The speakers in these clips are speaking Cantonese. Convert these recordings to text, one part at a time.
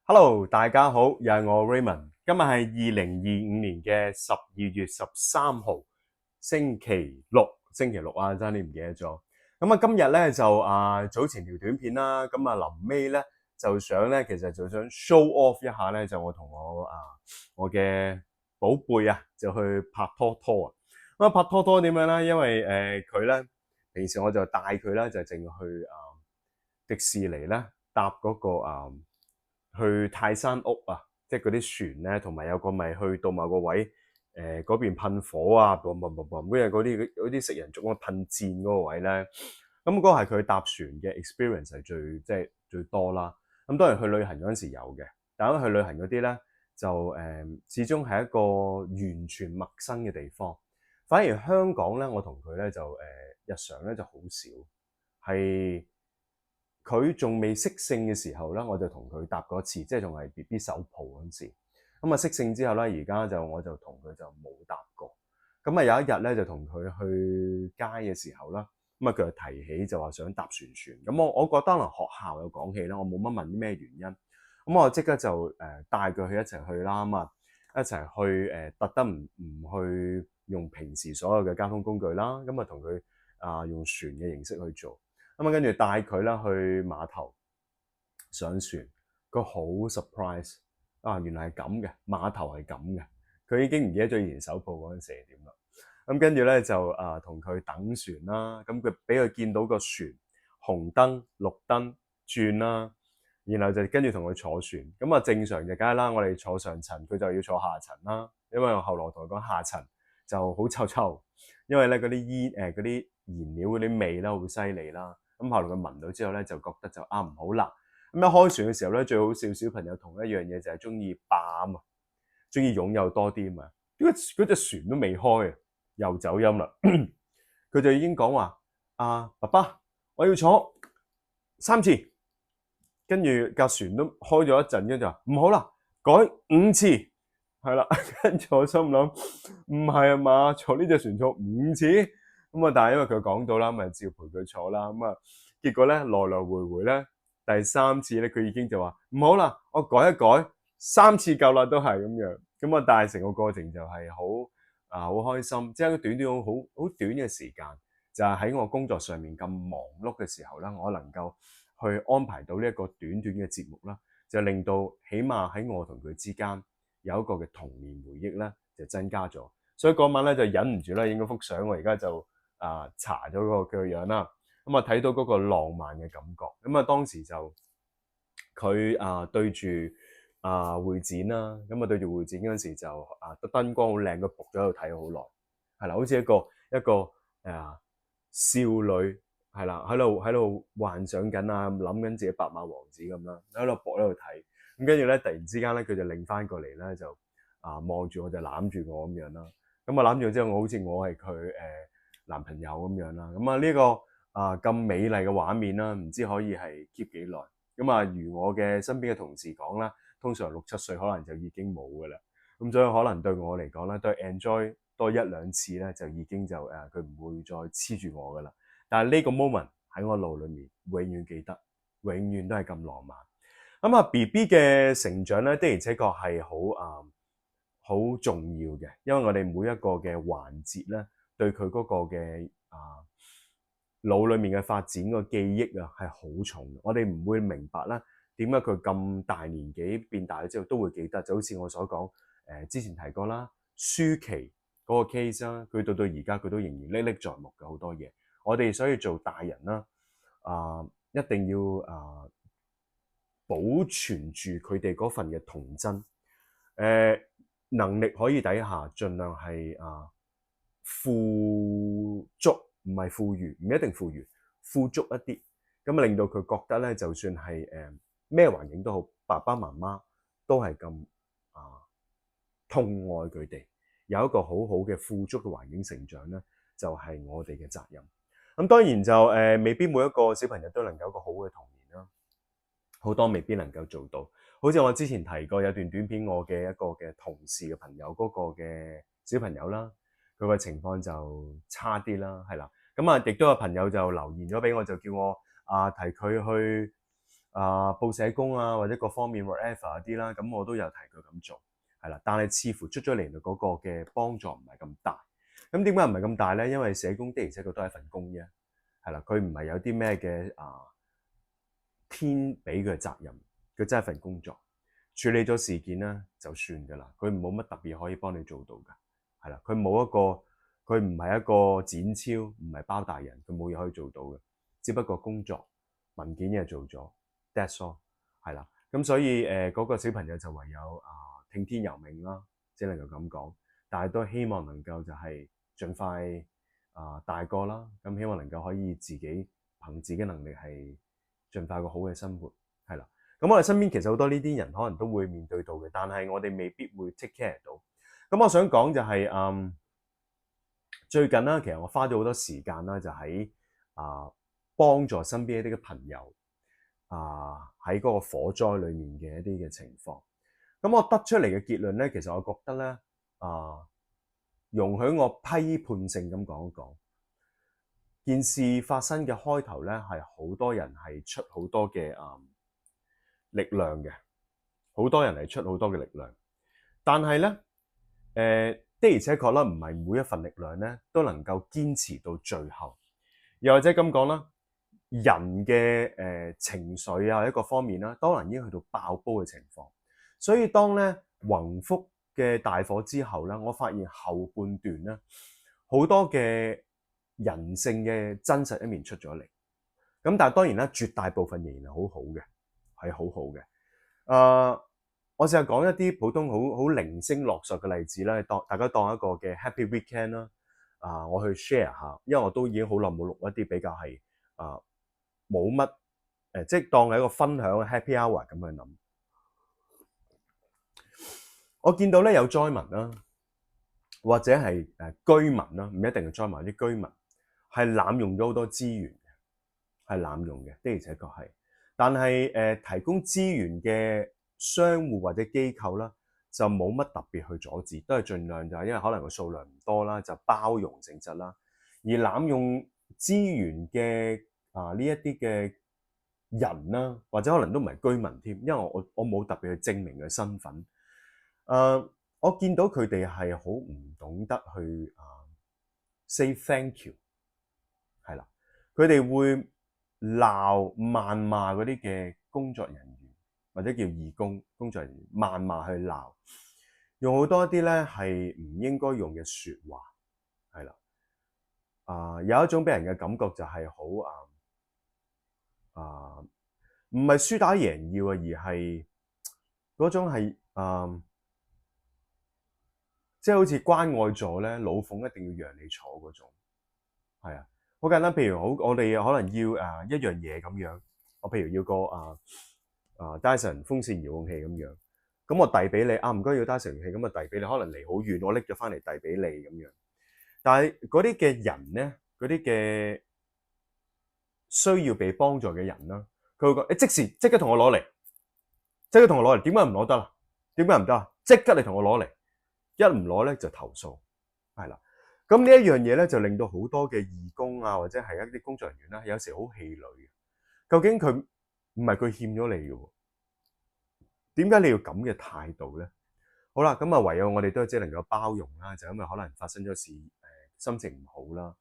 Hello，大家好，又係我 Raymond。今日係2025年嘅12月13號，星期六。星期六啊，真係唔記得咗。咁啊，今日咧就早前條短片啦，咁啊臨尾咧就想咧，其實就想 show off 一下咧，就我同我嘅寶貝啊，就去拍拖拖啊。咁啊拍拖拖點樣咧？因為佢咧平時我就帶佢啦，就淨去迪士尼咧搭嗰個去泰山屋啊，即係嗰啲船咧，同埋有個咪去到某個位，嗰邊噴火啊，跟住嗰啲食人族咁噴箭嗰個位咧，咁嗰個係佢搭船嘅 experience 係最多啦。咁當然去旅行嗰陣時有嘅，但係去旅行嗰啲咧就始終係一個完全陌生嘅地方。反而香港咧，我同佢咧就日常咧就好少係。佢仲未識性嘅時候咧，我就同佢搭過一次，即係仲係 BB 手抱嗰陣時。咁啊識性之後咧，而家我就同佢就冇搭過。咁啊有一日咧，就同佢去街嘅時候啦，咁啊佢就提起就話想搭船。咁我覺得可能學校有講起啦，我冇乜問啲咩原因。咁我即刻就帶佢去一齊去啦，咁啊一齊去特登唔去用平時所有嘅交通工具啦，咁啊同佢用船嘅形式去做。咁啊，跟住帶佢啦去碼頭上船，佢好 surprise 啊！原來係咁嘅，碼頭係咁嘅，佢已經唔記得咗以前手抱嗰陣時係點啦。咁跟住咧就同佢等船啦，咁佢俾佢見到個船紅燈綠燈轉啦，然後就跟住同佢坐船。咁啊正常就梗係啦，我哋坐上層，佢就要坐下層啦，因為我後來同佢講下層就好臭臭，因為咧嗰啲煙嗰啲燃料嗰啲味啦好犀利啦。咁後來佢聞到之後咧，就覺得就唔好啦。咁一開船嘅時候咧，最好笑小朋友同一樣嘢就係中意霸啊，中意擁有多啲啊嘛。因為嗰隻船都未開啊，又走音啦。佢就已經講話：爸爸，我要坐3次。跟住架船都開咗一陣，跟住就話唔好啦，改5次。係啦，跟住我心諗唔係啊嘛，坐呢隻船坐5次。咁啊，但係因為佢講到啦，咪照陪佢坐啦。咁啊，結果咧來來回回咧，第3次咧，佢已經就話唔好啦，我改一改，3次夠啦，都係咁樣。咁啊，但係成個過程就係好開心，即係短短好短嘅時間，就係喺我工作上面咁忙碌嘅時候啦，我能夠去安排到呢一個短短嘅節目啦，就令到起碼喺我同佢之間有一個嘅童年回憶咧，就增加咗。所以嗰晚咧就忍唔住啦，影咗幅相，我而家就查咗佢個樣啦，咁啊睇到嗰個浪漫嘅感覺。咁啊當時就佢對住會展啦，咁啊對住會展嗰陣時就個燈光好靚，佢仆咗喺度睇好耐，係啦，好似一個少女係啦，喺度幻想緊諗緊自己白馬王子咁啦，喺度仆喺度睇。咁跟住咧，突然之間咧，佢就擰翻過嚟咧，就望住我，就攬住我咁樣啦。咁啊攬住之後，好似我係佢男朋友咁樣啦。咁啊呢個咁美麗嘅畫面啦，唔知可以係 keep 幾耐。咁啊，如我嘅身邊嘅同事講啦，通常6、7歲可能就已經冇噶啦。咁所以可能對我嚟講咧，都係 enjoy 多1、2次咧，就已經就佢唔會再黐住我噶啦。但係呢個 moment 喺我腦裏面永遠記得，永遠都係咁浪漫。咁BB 嘅成長咧，的而且確係好重要嘅，因為我哋每一個嘅環節咧，對佢嗰個嘅腦裏面嘅發展個記憶係好重嘅。我哋唔會明白啦，點解佢咁大年紀變大咗之後都會記得，就好似我所講之前提過啦，舒淇嗰個 case 啦，佢到而家佢都仍然歷歷在目嘅好多嘢。我哋所以做大人啦，一定要保存住佢哋嗰份嘅童真，能力可以底下，盡量係富足，唔係富裕，唔一定富裕，富足一啲，咁令到佢覺得咧，就算係咩環境都好，爸爸媽媽都係咁痛愛佢哋，有一個好好嘅富足嘅環境成長咧，就係我哋嘅責任。咁當然就未必每一個小朋友都能夠有一個好嘅童年啦。好多未必能夠做到，好似我之前提過有段短片，我嘅一個嘅同事嘅朋友嗰個嘅小朋友啦，佢個情況就差啲啦，係啦。咁亦都有朋友就留言咗俾我，就叫我提佢去報社工啊，或者各方面 whatever 啲啦，咁我都有提佢咁做，係啦。但係似乎出咗嚟嗰個嘅幫助唔係咁大。咁點解唔係咁大咧？因為社工的而且確都係一份工啫，係啦，佢唔係有啲咩嘅天俾佢嘅責任，佢真係一份工作，處理咗事件咧就算㗎啦，佢冇乜特別可以幫你做到㗎，係啦，佢冇一個，佢唔係一個展超，唔係包大人，佢冇嘢可以做到嘅，只不過工作文件嘢做咗。That's all， 係啦，咁所以嗰個小朋友就唯有聽天由命啦，只能夠咁講，但係都希望能夠就係盡快大個啦，咁希望能夠可以自己憑自己能力係盡快個好嘅生活，係啦。咁我哋身邊其實好多呢啲人可能都會面對到嘅，但係我哋未必會 take care 到。咁我想講就係最近啦，其實我花咗好多時間啦，就喺幫助身邊一啲嘅朋友。喺嗰個火災裏面嘅一啲嘅情況，咁我得出嚟嘅結論咧，其實我覺得咧，容許我批判性咁講一講，件事發生嘅開頭咧，係好多人係出好多嘅力量嘅，好多人係出好多嘅力量，但係咧，的而且確啦，唔係每一份力量咧都能夠堅持到最後，又或者咁講啦。人嘅情緒啊，一個方面啦，當然已經去到爆煲嘅情況。所以當咧宏福嘅大火之後咧，我發現後半段咧好多嘅人性嘅真實一面出咗嚟。咁但係當然啦，絕大部分仍然係好好嘅，係好好嘅。我試下講一啲普通好零星落索嘅例子啦，大家當一個嘅 Happy Weekend 啦。我去 share 下，因為我都已經好耐冇錄一啲比較係冇乜即係當係一個分享 happy hour 咁去諗。我見到咧有災民啦，或者係居民啦，唔一定係災民，啲居民係濫用咗好多資源嘅，係濫用嘅，的而且確係。但係提供資源嘅商戶或者機構啦，就冇乜特別去阻止，都係盡量就係因為可能個數量唔多啦，就包容性質啦。而濫用資源嘅呢一啲嘅人啦，或者可能都唔係居民添，因為我冇特別去證明佢身份。我見到佢哋係好唔懂得去say thank you，係啦，佢哋會鬧謾罵嗰啲嘅工作人員或者叫義工工作人員，謾罵去鬧，用好多一啲咧係唔應該用嘅説話，係啦。有一種俾人嘅感覺就係好唔係輸打贏要啊，而係嗰種係即係好似關愛座咧，老鳳一定要讓你坐嗰種，係啊，好簡單。譬如我哋可能要一樣嘢咁樣，我譬如要個Dyson 風扇遙控器咁樣，咁我遞俾你唔該要 Dyson 遙控器，咁啊遞俾你，可能離好遠，我拎咗翻嚟遞俾你咁樣。但係嗰啲嘅人咧，嗰啲嘅需要被幫助嘅人啦，佢會講即刻同我攞嚟，即刻同我攞嚟，點解唔攞得啊？點解唔得啊？即刻你同我攞嚟，一唔攞咧就投訴，係啦。咁呢一樣嘢咧就令到好多嘅義工啊，或者係一啲工作人員啦，有時好氣餒嘅。究竟佢唔係佢欠咗你嘅，點解你要咁嘅態度咧？好啦，咁唯有我哋都只能夠包容啦，就因為可能發生咗事，心情唔好啦。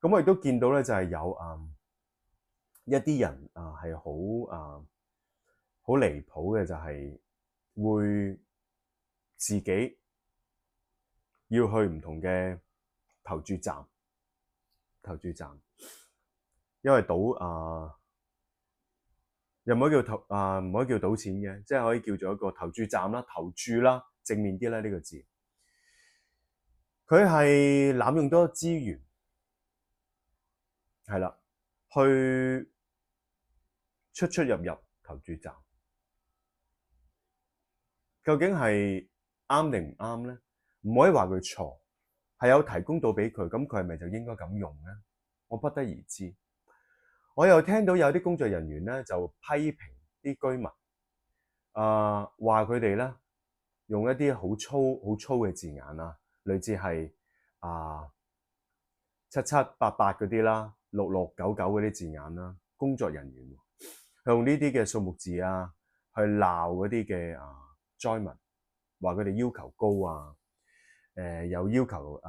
咁我亦都見到咧，就係有一啲人係好離譜嘅，就係會自己要去唔同嘅投注站，因為賭又唔可以叫唔可以叫賭錢嘅，即係可以叫做一個投注站啦，投注啦，正面啲啦呢個字。佢係濫用多資源，係啦，去出入投注站，究竟係啱定唔啱咧？唔可以話佢錯，係有提供到俾佢，咁佢係咪就應該咁用咧？我不得而知。我又聽到有啲工作人員咧就批評啲居民，話佢哋咧用一啲好粗嘅字眼啦，類似係7788嗰啲啦，6699嗰啲字眼啦，工作人員用呢啲嘅數目字啊，去鬧嗰啲嘅災民，話佢哋要求高啊，又要求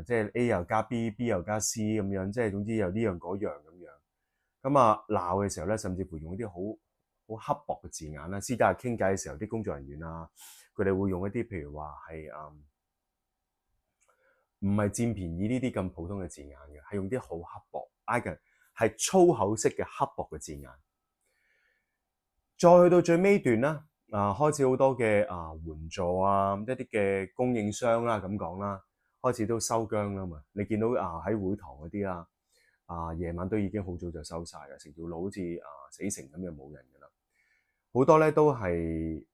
即係 A 又加 B，B 又加 C 咁樣，即係總之有呢樣嗰樣咁樣。咁鬧嘅時候咧，甚至乎用啲好刻薄嘅字眼啦。私底下傾偈嘅時候，啲工作人員啊，佢哋會用一啲譬如話係唔係佔便宜呢啲咁普通嘅字眼嘅，係用啲好刻薄，係粗口式嘅刻薄嘅字眼。再去到最尾段啦，開始好多嘅援助啊，一啲嘅供應商啦咁講啦，開始都收姜啦嘛。你見到喺會堂嗰啲夜晚都已經好早就收晒啦，成條路好似死城咁，就冇人噶啦。好多咧都係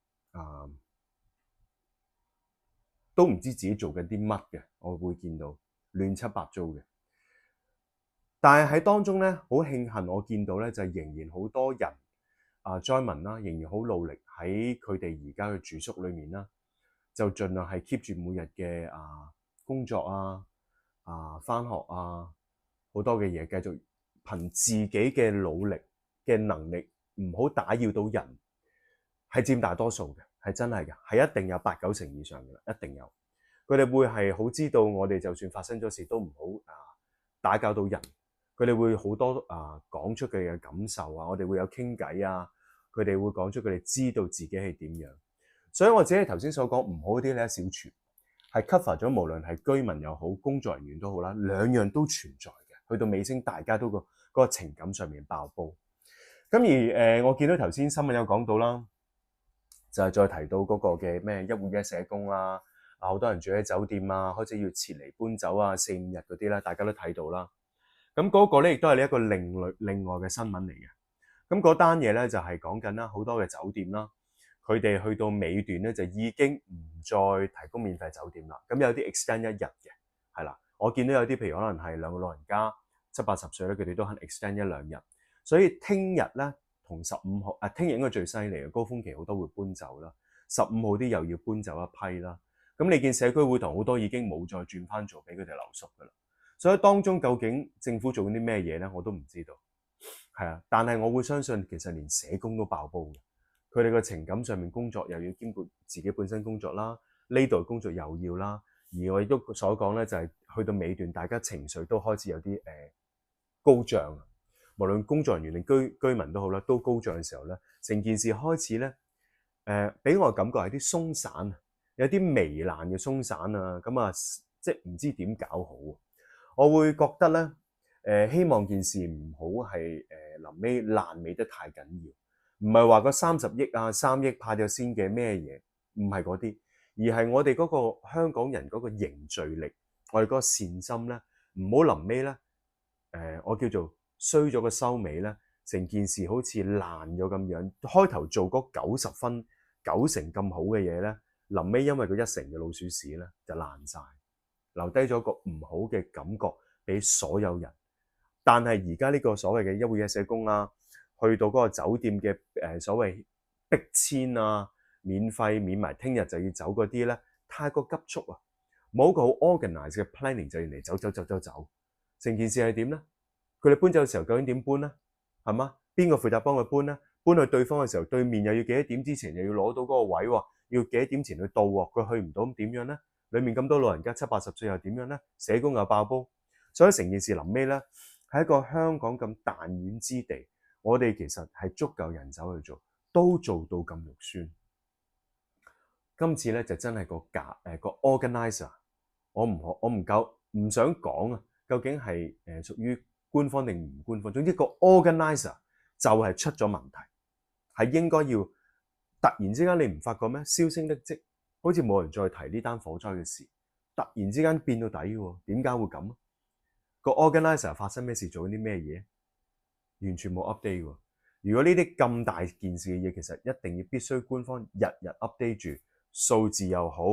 都唔知自己做緊啲乜嘅，我會見到亂七八糟嘅。但係喺當中咧，好慶幸我見到咧，就仍然好多人災民啦，仍然好努力喺佢哋而家嘅住宿裏面啦，就盡量係 keep 住每日嘅工作返學好多嘅嘢，繼續憑自己嘅努力嘅能力，唔好打擾到人，係佔大多數嘅，係真係嘅，係一定有8-9成以上嘅啦，一定有。佢哋會係好知道我哋就算發生咗事都唔好打攪到人，佢哋會好多講出佢嘅感受我哋會有傾偈佢哋會講出佢哋知道自己係點樣。所以我自己頭先所講唔好嗰啲咧，小撮係 cover 咗，無論係居民又好，工作人員都好啦，兩樣都存在嘅。去到尾聲，大家都嗰個情感上面爆煲。咁而我見到頭先新聞有講到啦，就係再提到嗰個嘅咩一戶一社工好多人住喺酒店開始要撤離搬走4-5日嗰啲啦，大家都睇到啦。咁嗰個咧亦都係一個另外嘅新聞嚟嘅。咁嗰單嘢咧就係講緊啦，好多嘅酒店啦，佢哋去到尾段咧就已經唔再提供免費酒店啦。咁有啲 extend 1日嘅，係啦。我見到有啲譬如可能係兩個老人家70-80歲咧，佢哋都肯 extend 1-2日。所以聽日咧同15號聽日應該最犀利嘅高峰期，好多會搬走啦。15號啲又要搬走一批啦。咁你見社區會堂好多已經冇再轉翻做俾佢哋留宿噶啦。所以當中究竟政府做緊啲咩嘢咧，我都唔知道。係啊，但係我會相信其實連社工都爆煲嘅，佢哋個情感上面工作又要兼顧自己本身工作啦，呢度工作又要啦。而我亦都所講咧，就係去到尾段，大家情緒都開始有啲高漲，無論工作人員定居民都好啦，都高漲嘅時候咧，成件事開始咧俾我感覺係啲鬆散，有啲糜爛嘅鬆散咁即係唔知點搞好。我會覺得咧，希望件事唔好係臨尾爛尾得太緊要，唔係話個30億3億派咗先嘅咩嘢，唔係嗰啲，而係我哋嗰個香港人嗰個凝聚力，我哋嗰個善心咧，唔好臨尾咧，我叫做衰咗個收尾咧，成件事好似爛咗咁樣。開頭做嗰90分9成咁好嘅嘢咧，臨尾因為個1成嘅老鼠屎咧就爛晒。留低咗個唔好嘅感覺俾所有人。但係而家呢個所謂嘅一戶一社工去到嗰個酒店嘅所謂逼遷免費免埋聽日就要走嗰啲咧，太過急促冇一個好 organize 嘅 planning 就要嚟走。成件事係點咧？佢哋搬走嘅時候究竟點搬咧？係嘛？邊個負責幫佢搬咧？搬去對方嘅時候，對面又要幾多點之前又要攞到嗰個位要幾多點前去到佢去唔到咁點樣咧？裏面咁多老人家70-80歲又點樣咧？社工又爆煲，所以成件事臨尾咧，喺一個香港咁彈丸之地，我哋其實係足夠人手去做，都做到咁肉酸。今次咧就真係個 organizer， 我唔夠唔想講究竟係屬於官方定唔官方，總之個 organizer 就係出咗問題，係應該要突然之間你唔發覺咩？銷聲匿跡。好似冇人再提呢單火災嘅事，突然之間變到底喎，點解會咁？個 organizer 發生咩事，做緊啲咩嘢？完全冇 update 喎。如果呢啲咁大件事嘅嘢，其實一定要必須官方日日 update 住數字又好，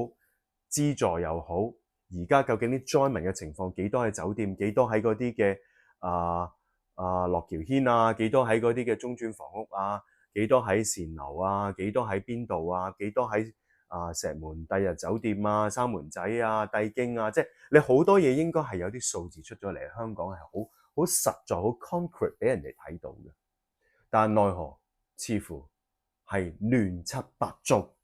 資助又好。而家究竟啲災民嘅情況幾多喺酒店，幾多喺嗰啲嘅樂橋軒幾多喺嗰啲嘅中轉房屋幾多喺善樓幾多喺邊度幾多喺石門帝日酒店三門仔帝京即係你好多嘢應該係有啲數字出咗嚟，香港係好實在好 concrete 俾人哋睇到嘅。但奈何似乎係亂七八糟。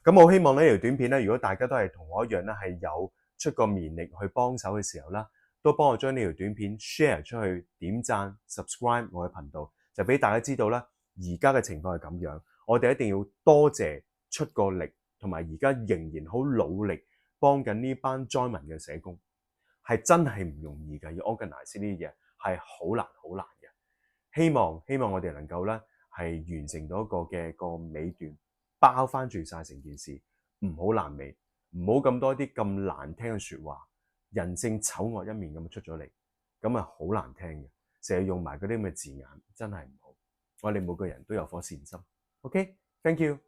咁我希望呢條短片咧，如果大家都係同我一樣咧，係有出過綿力去幫手嘅時候啦，都幫我將呢條短片 share 出去，點讚 subscribe 我嘅頻道，就俾大家知道啦。而家嘅情況係咁樣，我哋一定要多謝出過力，同埋而家仍然好努力幫緊呢班災民嘅社工，係真係唔容易嘅。要 organize 呢啲嘢係好難好難嘅。希望我哋能夠咧係完成到一個尾段，包翻住晒成件事，唔好爛尾，唔好咁多啲咁難聽嘅説話，人性醜惡一面咁出咗嚟，咁啊好難聽嘅，成日用埋嗰啲咁嘅字眼，真係唔好。我哋每個人都有顆善心。OK，thank you。